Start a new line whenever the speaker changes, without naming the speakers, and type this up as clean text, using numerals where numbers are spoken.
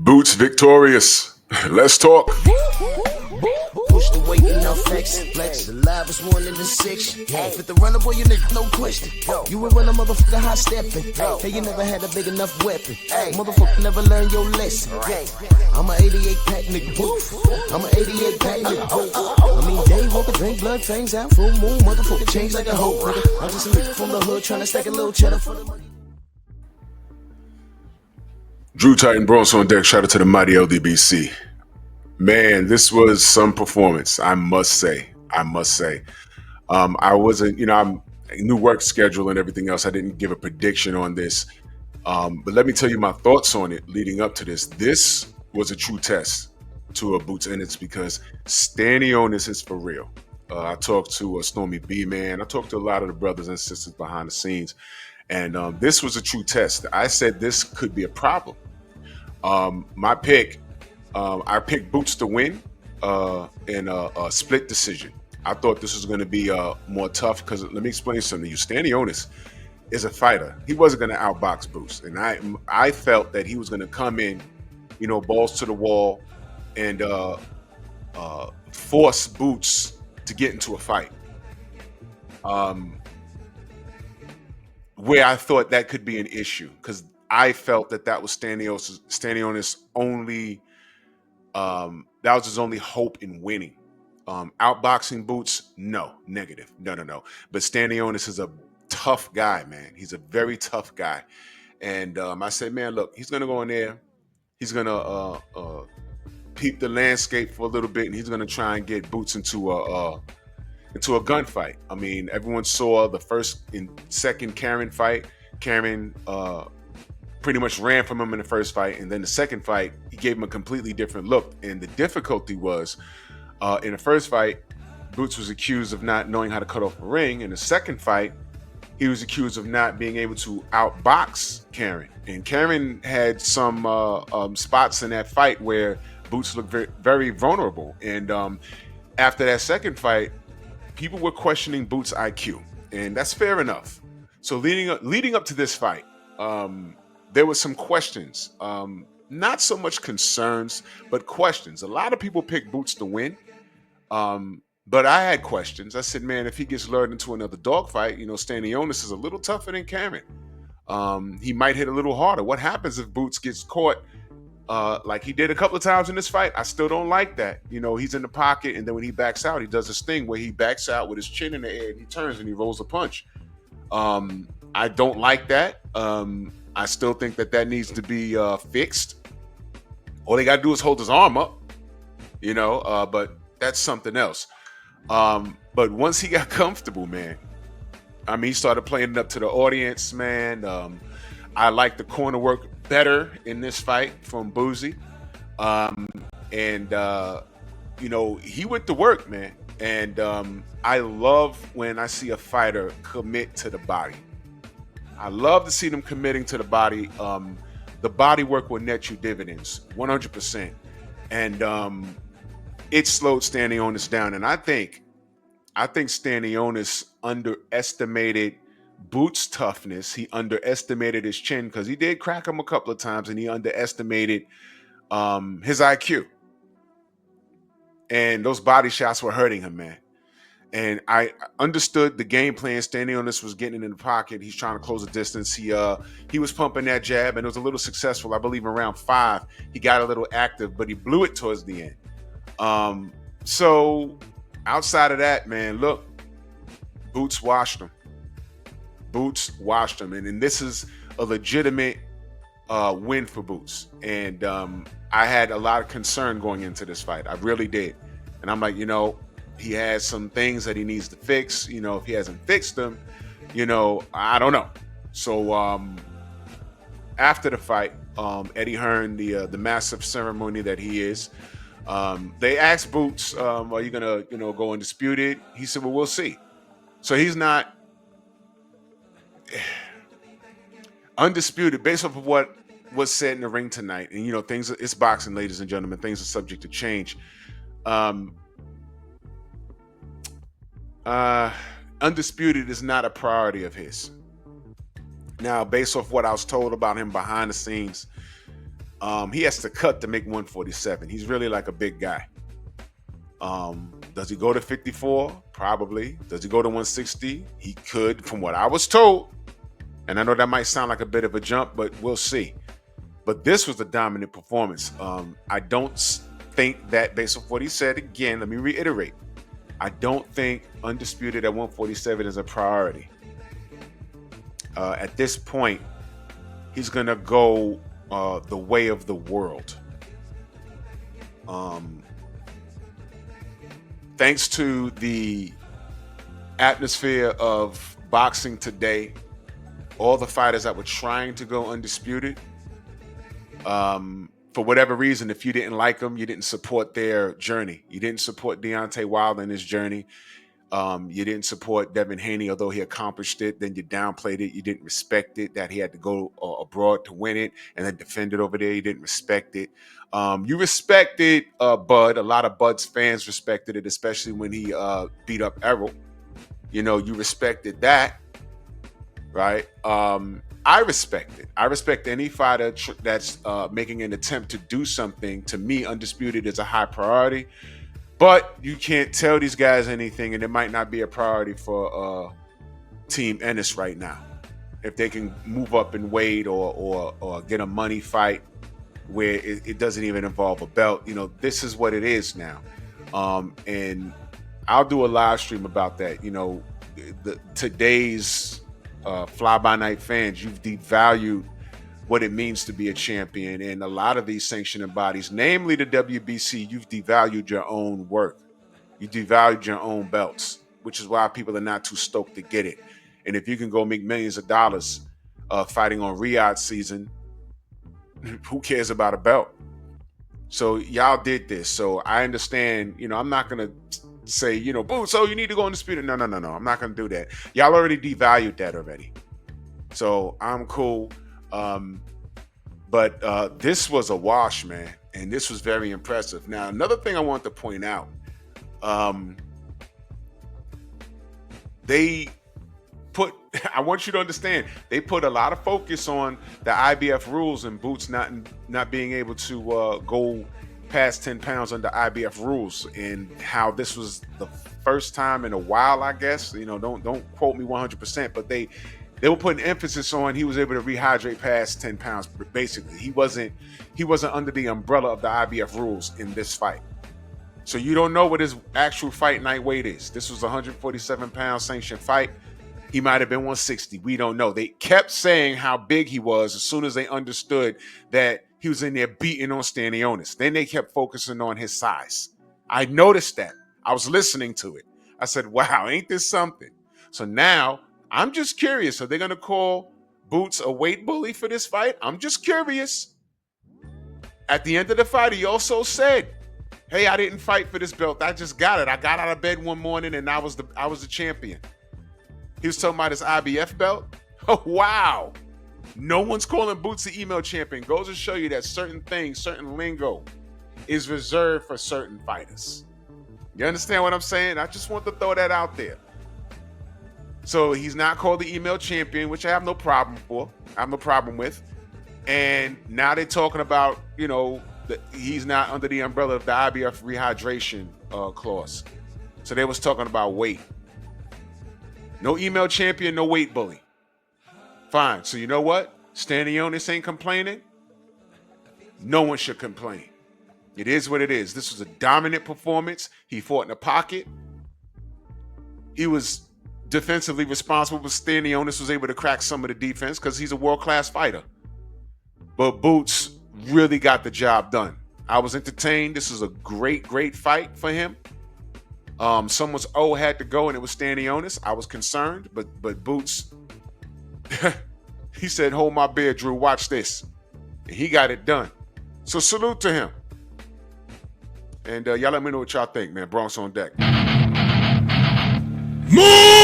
Boots victorious. Let's talk.
Push the weight and now flex. The live is one in the six. Fit the runner, boy, you nigga, no question. You will run a motherfucker high stepping. Hey, you never had a big enough weapon. Motherfucker never learned your lesson. I'm an 88 pack nigga. I'm an 88 pack nigga. I mean, day walker, drink blood, fangs out, full moon, motherfucker change like a hoe, nigga. I'm just a nigga from the hood trying to stack a little cheddar for the money.
Drew Titan Bronx on deck. Shout out to the mighty LDBC. Man, this was some performance, I must say. I wasn't, I'm a new work schedule and everything else. I didn't give a prediction on this. But let me tell you my thoughts on it leading up to this. This was a true test to a Boots, and it's because Stanionis is for real. I talked to Stormy B, man. I talked to a lot of the brothers and sisters behind the scenes. And this was a true test. I said this could be a problem. My pick, I picked Boots to win in a split decision. I thought this was going to be more tough because let me explain something to you. Stanionis is a fighter. He wasn't going to outbox Boots. And I felt that he was going to come in, balls to the wall and force Boots to get into a fight. Where I thought that could be an issue because I felt that was Stanionis' only that was his only hope in winning. Outboxing Boots, no, negative, no. But Stanionis is a tough guy, man. He's a very tough guy, and I said, man, look, he's gonna go in there, he's gonna peep the landscape for a little bit, and he's gonna try and get Boots into a gunfight. I mean, everyone saw the first and second Karen fight. Karen pretty much ran from him in the first fight, and then the second fight, he gave him a completely different look. And the difficulty was, in the first fight, Boots was accused of not knowing how to cut off a ring. In the second fight, he was accused of not being able to outbox Karen. And Karen had some spots in that fight where Boots looked very, very vulnerable. And after that second fight, people were questioning Boots' IQ, and that's fair enough. So leading up to this fight, there were some questions, not so much concerns, but questions. A lot of people picked Boots to win, but I had questions. I said, man, if he gets lured into another dogfight, Stanionis is a little tougher than Karen. He might hit a little harder. What happens if Boots gets caught like he did a couple of times in this fight? I still don't like that. He's in the pocket, and then when he backs out, he does this thing where he backs out with his chin in the air, and he turns and he rolls a punch. I don't like that. I still think that needs to be fixed. All they got to do is hold his arm up, but that's something else. But once he got comfortable, man, he started playing it up to the audience, man. I like the corner work better in this fight from Boozy. He went to work, man. And I love when I see a fighter commit to the body. I love to see them committing to the body. The body work will net you dividends, 100%. And it slowed Stanionis down. And I think Stanionis underestimated Boots' toughness. He underestimated his chin because he did crack him a couple of times, and he underestimated his IQ. And those body shots were hurting him, man. And I understood the game plan. Stanionis was getting in the pocket. He's trying to close the distance. He was pumping that jab, and it was a little successful. I believe in round 5, he got a little active, but he blew it towards the end. So outside of that, man, look, Boots washed him. And this is a legitimate win for Boots. And I had a lot of concern going into this fight. I really did. And I'm like, he has some things that he needs to fix. If he hasn't fixed them, I don't know. So after the fight, Eddie Hearn, the massive ceremony that he is, they asked Boots, are you gonna go undisputed? He said, well, we'll see. So he's not undisputed based off of what was said in the ring tonight. And things, it's boxing, ladies and gentlemen. Things are subject to change. Undisputed is not a priority of his. Now, based off what I was told about him behind the scenes, He has to cut to make 147. He's really like a big guy. Does he go to 54? Probably. Does he go to 160? He could, from what I was told. And I know that might sound like a bit of a jump, but we'll see. But this was a dominant performance. I don't think that, based on what he said, again, let me reiterate, I don't think undisputed at 147 is a priority. At this point, he's going to go the way of the world. Thanks to the atmosphere of boxing today, all the fighters that were trying to go undisputed, for whatever reason, if you didn't like them, you didn't support their journey. You didn't support Deontay Wilder in his journey. You didn't support Devin Haney, although he accomplished it. Then you downplayed it. You didn't respect it, that he had to go abroad to win it and then defend it over there. You didn't respect it. You respected Bud. A lot of Bud's fans respected it, especially when he beat up Errol. You know, you respected that, right? I respect it. I respect any fighter that's making an attempt to do something. To me, undisputed is a high priority. But you can't tell these guys anything, and it might not be a priority for Team Ennis right now. If they can move up in weight or get a money fight where it doesn't even involve a belt, you know, this is what it is now. And I'll do a live stream about that. You know, today's fly-by-night fans, you've devalued what it means to be a champion. And a lot of these sanctioning bodies, namely the WBC, you've devalued your own work. You devalued your own belts, which is why people are not too stoked to get it. And if you can go make millions of dollars fighting on Riyadh season, who cares about a belt? So y'all did this. So I understand, you know, I'm not going to say, you know, boo, so you need to go undisputed. No. I'm not going to do that. Y'all already devalued that already. So I'm cool. But this was a wash, man. And this was very impressive. Now, another thing I want to point out, I want you to understand, they put a lot of focus on the IBF rules and Boots not being able to go past 10 pounds under IBF rules, and how this was the first time in a while, I guess. You know, don't quote me 100%, but they were putting emphasis on he was able to rehydrate past 10 pounds. Basically, he wasn't under the umbrella of the IBF rules in this fight. So you don't know what his actual fight night weight is. This was a 147-pound sanctioned fight. He might have been 160. We don't know. They kept saying how big he was as soon as they understood that he was in there beating on Stanionis. Then they kept focusing on his size. I noticed that. I was listening to it. I said, wow, ain't this something? So now I'm just curious. Are they going to call Boots a weight bully for this fight? I'm just curious. At the end of the fight, he also said, hey, I didn't fight for this belt. I just got it. I got out of bed one morning and I was the champion. He was talking about his IBF belt. Oh, wow. No one's calling Boots the email champion. Goes to show you that certain things, certain lingo is reserved for certain fighters. You understand what I'm saying? I just want to throw that out there. So he's not called the email champion, which I have no problem for. I have no problem with. And now they're talking about, you know, that he's not under the umbrella of the IBF rehydration clause. So they was talking about weight. No email champion, no weight bully. Fine. So you know what? Stanionis ain't complaining. No one should complain. It is what it is. This was a dominant performance. He fought in the pocket. He was defensively responsible, but Stanionis was able to crack some of the defense because he's a world-class fighter. But Boots really got the job done. I was entertained. This was a great fight for him. Someone's had to go, and it was Stanionis. I was concerned, but Boots, he said, hold my beer, Drew, watch this. And he got it done. So salute to him. And y'all let me know what y'all think, man. Bronx on deck.
Move!